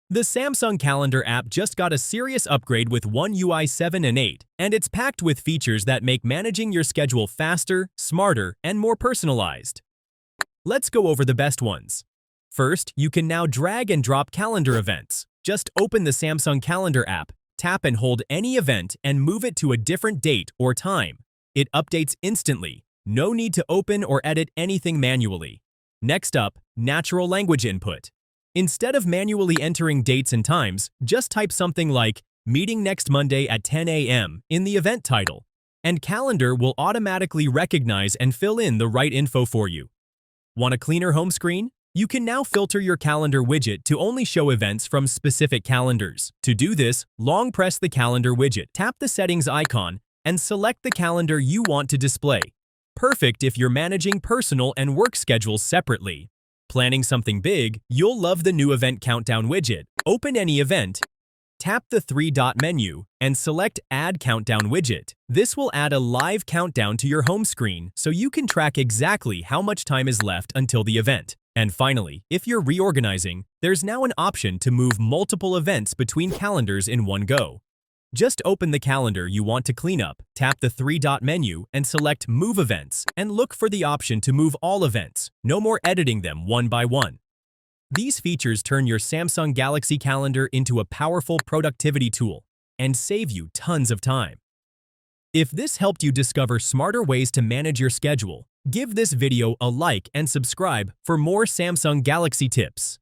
The Samsung Calendar app just got a serious upgrade with One UI 7 and 8, and it's packed with features that make managing your schedule faster, smarter, and more personalized. Let's go over the best ones. First, you can now drag and drop calendar events. Just open the Samsung Calendar app, tap and hold any event, and move it to a different date or time. It updates instantly. No need to open or edit anything manually. Next up, natural language input. Instead of manually entering dates and times, just type something like "Meeting next Monday at 10 a.m." in the event title, and Calendar will automatically recognize and fill in the right info for you. Want a cleaner home screen? You can now filter your calendar widget to only show events from specific calendars. To do this, long press the calendar widget, tap the settings icon, and select the calendar you want to display. Perfect if you're managing personal and work schedules separately. Planning something big? You'll love the new event countdown widget. Open any event, tap the three-dot menu, and select Add Countdown Widget. This will add a live countdown to your home screen so you can track exactly how much time is left until the event. And finally, if you're reorganizing, there's now an option to move multiple events between calendars in one go. Just open the calendar you want to clean up, tap the three-dot menu, and select Move Events, and look for the option to move all events. No more editing them one by one. These features turn your Samsung Galaxy Calendar into a powerful productivity tool and save you tons of time. If this helped you discover smarter ways to manage your schedule, give this video a like and subscribe for more Samsung Galaxy tips.